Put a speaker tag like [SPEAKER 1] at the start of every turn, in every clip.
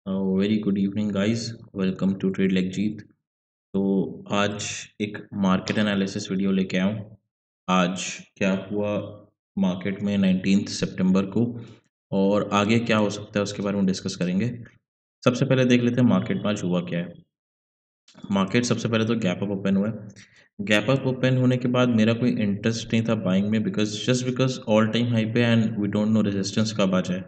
[SPEAKER 1] Very good evening guys. Welcome to trade like Jeet. तो आज एक मार्केट एनालिसिस वीडियो लेके आया हूँ। आज क्या हुआ मार्केट में 19 सितंबर को और आगे क्या हो सकता है उसके बारे में डिस्कस करेंगे। सबसे पहले देख लेते हैं मार्केट में आज हुआ क्या है। मार्केट सबसे पहले तो गैप अप ओपन हुआ है। गैप अप ओपन होने के बाद मेरा कोई इंटरेस्ट नहीं था बाइंग में, बिकॉज ऑल टाइम हाई पे and we don't know resistance कब आ जाए।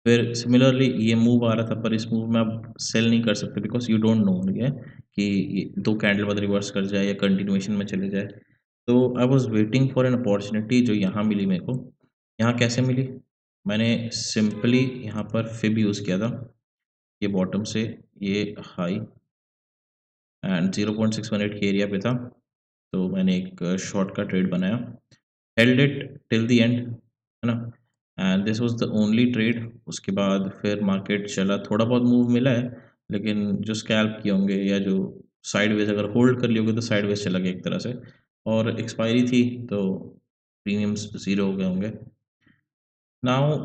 [SPEAKER 1] फिर सिमिलरली ये मूव आ रहा था, पर इस मूव में आप सेल नहीं कर सकते बिकॉज यू डोंट नो है कि ये दो कैंडल बाद रिवर्स कर जाए या कंटिन्यूएशन में चले जाए। तो I was waiting for an opportunity जो यहाँ मिली मेरे को। यहाँ कैसे मिली? मैंने सिंपली यहाँ पर फिब यूज़ किया था। ये बॉटम से ये हाई एंड 0.618 के एरिया पे था, तो मैंने एक शॉर्ट का ट्रेड बनाया, held it till the end, है ना। And this was the only trade. उसके बाद फिर मार्केट चला, थोड़ा बहुत मूव मिला है, लेकिन जो स्कैल्प किए होंगे या जो साइडवेज अगर होल्ड कर लिए होंगे तो साइडवेज चला गया एक तरह से, और एक्सपायरी थी तो प्रीमियम्स ज़ीरो हो गए होंगे। नाउ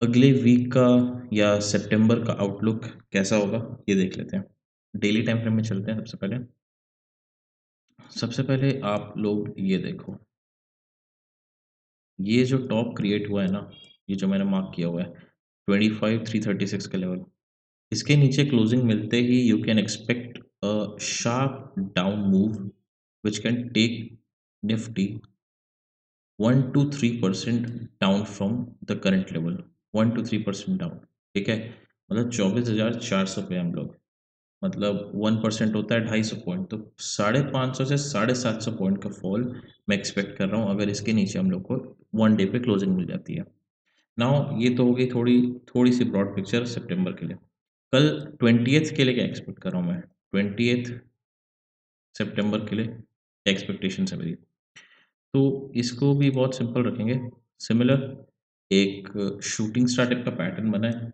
[SPEAKER 1] अगले वीक का या सितंबर का आउटलुक कैसा होगा ये देख लेते हैं। डेली टाइम फ्रेम में चलते हैं। सबसे पहले आप लोग ये देखो, ये जो टॉप क्रिएट हुआ है ना, ये जो मैंने मार्क किया हुआ है 25,336 का लेवल, इसके नीचे क्लोजिंग मिलते ही you can expect a sharp down move which can take Nifty 1 to 3% down from the current level. 1 to 3% down, ठीक है। मतलब 24,400 पे हम लोग, मतलब 1% होता है 250 पॉइंट, तो 550 से 750 पॉइंट का फॉल मैं एक्सपेक्ट कर रहा हूँ अगर इसके नीचे हम लोग को वन डे पे क्लोजिंग मिल जाती है। नाउ ये तो हो गई थोड़ी थोड़ी सी ब्रॉड पिक्चर सितंबर के लिए। कल 20th के लिए क्या एक्सपेक्ट कर रहा हूँ मैं? 20th सितंबर के लिए एक्सपेक्टेशन है मेरी, तो इसको भी बहुत सिंपल रखेंगे। सिमिलर एक शूटिंग स्टार टाइप का पैटर्न बना है,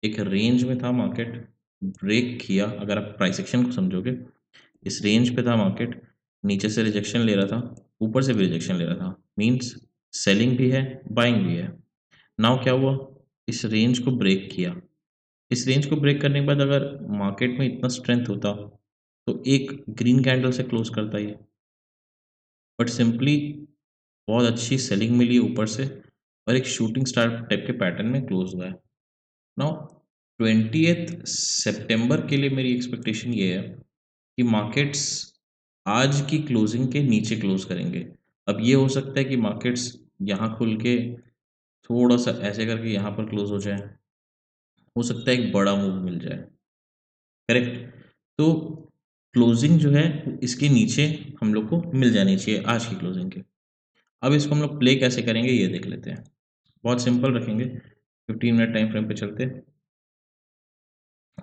[SPEAKER 1] एक रेंज में था मार्केट, ब्रेक किया। अगर आप प्राइस एक्शन को समझोगे, इस रेंज पे था मार्केट, नीचे से रिजेक्शन ले रहा था, ऊपर से भी रिजेक्शन ले रहा था, मीन्स सेलिंग भी है, बाइंग भी है। नाउ क्या हुआ? इस रेंज को ब्रेक किया। इस रेंज को ब्रेक करने के बाद अगर मार्केट में इतना स्ट्रेंथ होता तो एक ग्रीन कैंडल से क्लोज करता ये, बट सिंपली बहुत अच्छी सेलिंग मिली ऊपर से और एक शूटिंग स्टार टाइप के पैटर्न में क्लोज हुआ है। नाउ 20th सितंबर के लिए मेरी एक्सपेक्टेशन ये है कि मार्केट्स आज की क्लोजिंग के नीचे क्लोज करेंगे। अब ये हो सकता है कि मार्केट्स यहाँ खुल के थोड़ा सा ऐसे करके यहाँ पर क्लोज हो जाए, हो सकता है एक बड़ा मूव मिल जाए, करेक्ट। तो क्लोजिंग जो है वो इसके नीचे हम लोग को मिल जानी चाहिए आज की क्लोजिंग के। अब इसको हम लोग प्ले कैसे करेंगे ये देख लेते हैं। बहुत सिंपल रखेंगे, 15 मिनट टाइम फ्रेम पे चलते हैं,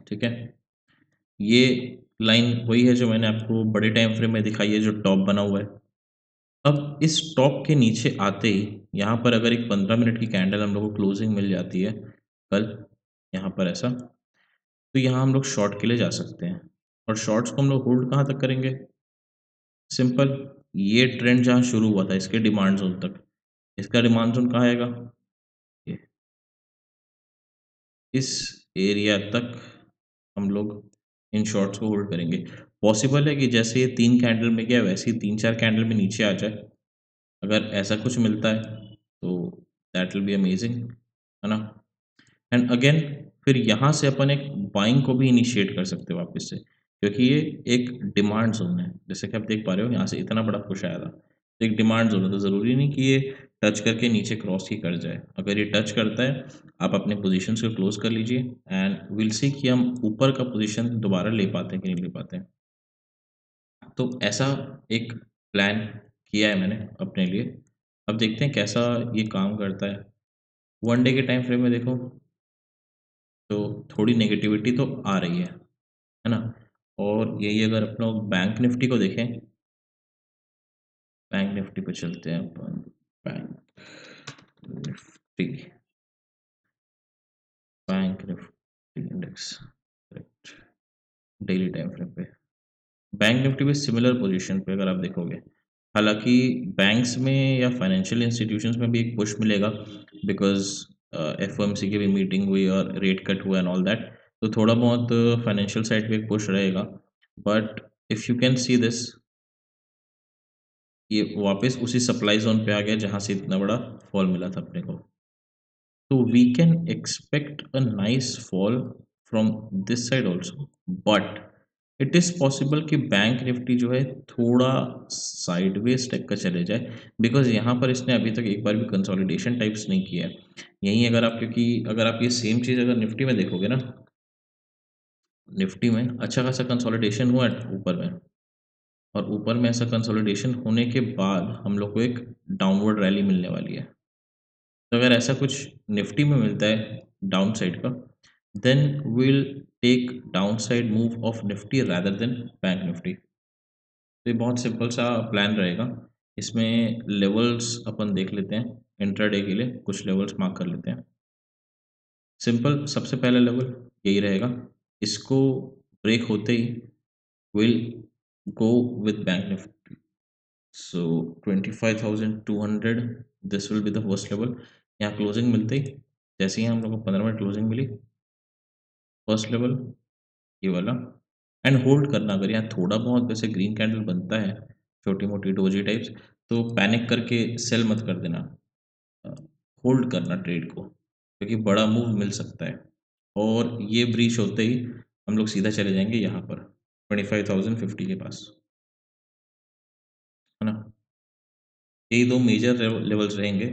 [SPEAKER 1] ठीक है। ये लाइन वही है जो मैंने आपको बड़े टाइम फ्रेम में दिखाई है, जो टॉप बना हुआ है। अब इस टॉप के नीचे आते ही यहाँ पर अगर एक 15 मिनट की कैंडल हम लोग को क्लोजिंग मिल जाती है कल, यहाँ पर ऐसा, तो यहाँ हम लोग शॉर्ट के लिए जा सकते हैं। और शॉर्ट्स को हम लोग होल्ड कहाँ तक करेंगे? सिंपल, ये ट्रेंड जहाँ शुरू हुआ था इसके डिमांड ज़ोन तक, इसका डिमांड ज़ोन कहाँ आएगा? ये, इस एरिया तक हम लोग इन शॉर्ट्स को होल्ड करेंगे। पॉसिबल है कि जैसे ये 3 कैंडल में गया वैसे ही 3-4 कैंडल में नीचे आ जाए। अगर ऐसा कुछ मिलता है तो दैट विल बी अमेजिंग, है ना? एंड अगेन फिर यहाँ से अपन एक बाइंग को भी इनिशिएट कर सकते हैं वापस से, क्योंकि ये एक डिमांड ज़ोन है। जैसे कि आप देख पा रहे हो यहाँ से इतना बड़ा पुश आया था, तो एक डिमांड ज़ोन है, तो ज़रूरी नहीं कि ये टच करके नीचे क्रॉस ही कर जाए। अगर ये टच करता है, आप अपने पोजीशंस को क्लोज़ कर लीजिए एंड विल सी कि हम ऊपर का पोजीशन दोबारा ले पाते हैं कि नहीं ले पाते हैं। तो ऐसा एक प्लान किया है मैंने अपने लिए। अब देखते हैं कैसा ये काम करता है। वन डे के टाइम फ्रेम में देखो तो थोड़ी नेगेटिविटी तो आ रही है ना? और यही अगर अपन लोग बैंक निफ्टी को देखें, बैंक निफ्टी पे चलते हैं अपन। Bank Nifty, bank Nifty index, correct, daily time frame पे। बैंक निफ्टी भी सिमिलर पोजीशन पे अगर आप देखोगे, हालाँकि बैंक्स में या फाइनेंशियल इंस्टीट्यूशंस में भी एक पुश मिलेगा, बिकॉज़ एफओएमसी की भी मीटिंग हुई और रेट कट हुआ एंड ऑल दैट, तो थोड़ा बहुत फाइनेंशियल साइड पे एक पुश रहेगा। But if you can see this, ये वापस उसी सप्लाई ज़ोन पे आ गया जहाँ से इतना बड़ा फॉल मिला था अपने को। तो we can expect a nice fall from this side also, but it is possible कि बैंक निफ्टी जो है थोड़ा साइडवेज टाइप का चले जाए, बिकॉज़ यहाँ पर इसने अभी तक एक बार भी कंसोलिडेशन टाइप्स नहीं किया है। यहीं अगर आप, क्योंकि अगर आप ये सेम चीज़ अगर निफ्टी में देखोगे ना, निफ्टी में अच्छा खासा कंसोलिडेशन हुआ है ऊपर में, और ऊपर में ऐसा कंसोलिडेशन होने के बाद हम लोग को एक डाउनवर्ड रैली मिलने वाली है। तो अगर ऐसा कुछ निफ्टी में मिलता है डाउन साइड का, then will take down side move of Nifty rather than bank Nifty. तो ये बहुत सिंपल सा प्लान रहेगा। इसमें लेवल्स अपन देख लेते हैं, इंट्राडे के लिए कुछ लेवल्स मार्क कर लेते हैं। सिंपल सबसे पहला लेवल यही रहेगा, इसको ब्रेक होते he will go with bank Nifty. So 25,200, this will be the first level. यहाँ क्लोजिंग मिलते ही, जैसे ही हम लोग को 15 मिनट क्लोजिंग मिली, फर्स्ट लेवल ये वाला, एंड होल्ड करना। अगर यहाँ थोड़ा बहुत वैसे ग्रीन कैंडल बनता है, छोटी मोटी डोजी टाइप्स, तो पैनिक करके सेल मत कर देना, होल्ड करना ट्रेड को, क्योंकि बड़ा मूव मिल सकता है। और ये ब्रीच होते ही हम लोग सीधा चले जाएंगे यहाँ पर 25,050 के पास, है ना। यही दो मेजर लेवल्स रहेंगे।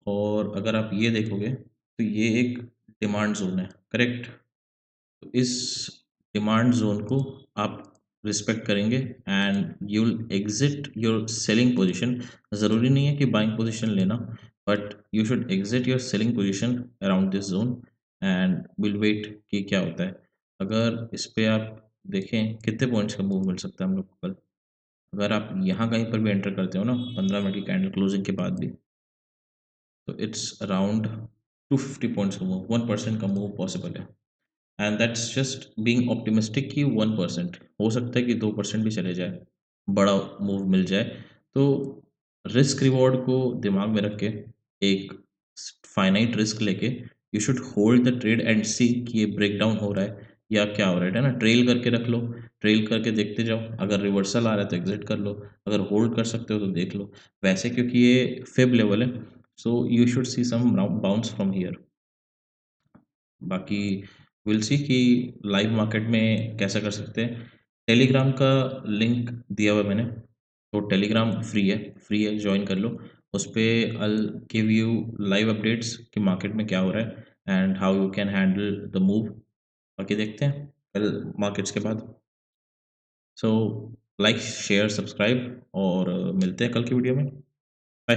[SPEAKER 1] और अगर आप ये देखोगे तो ये एक डिमांड जोन है, करेक्ट। तो इस डिमांड जोन को आप रिस्पेक्ट करेंगे and you will exit your selling position. ज़रूरी नहीं है कि बाइंग पोजीशन लेना, but you should exit your selling position around this zone and will wait कि क्या होता है। अगर इस पे आप देखें कितने पॉइंट्स का मूव मिल सकता है हम लोग को कल, अगर आप यहाँ कहीं पर भी एंटर करते हो ना 15 मिनट की कैंडल क्लोजिंग के बाद भी, तो इट्स अराउंड 250 पॉइंट्स का मूव, 1% का मूव पॉसिबल है। And that's just being optimistic कि 1%, हो सकता है कि 2% भी चले जाए, बड़ा मूव मिल जाए। तो रिस्क रिवॉर्ड को दिमाग में रख के, एक फाइनाइट रिस्क लेके, you should hold the trade and see कि ये ब्रेक डाउन हो रहा है या क्या हो रहा है ना। ट्रेल करके रख लो, ट्रेल करके देखते जाओ, अगर रिवर्सल आ रहा है तो एग्जिट कर लो, अगर होल्ड कर सकते हो तो देख लो। वैसे क्योंकि ये फिब लेवल है, so you should see some bounce from here. बाकी विल सी कि लाइव मार्केट में कैसा कर सकते हैं। टेलीग्राम का लिंक दिया हुआ है मैंने, तो टेलीग्राम फ्री है, जॉइन कर लो। उस पे I give you live updates कि मार्केट में क्या हो रहा है and how you can handle the move. बाकी देखते हैं कल मार्केट्स के बाद। सो लाइक शेयर सब्सक्राइब, और मिलते हैं कल की वीडियो में। बाय।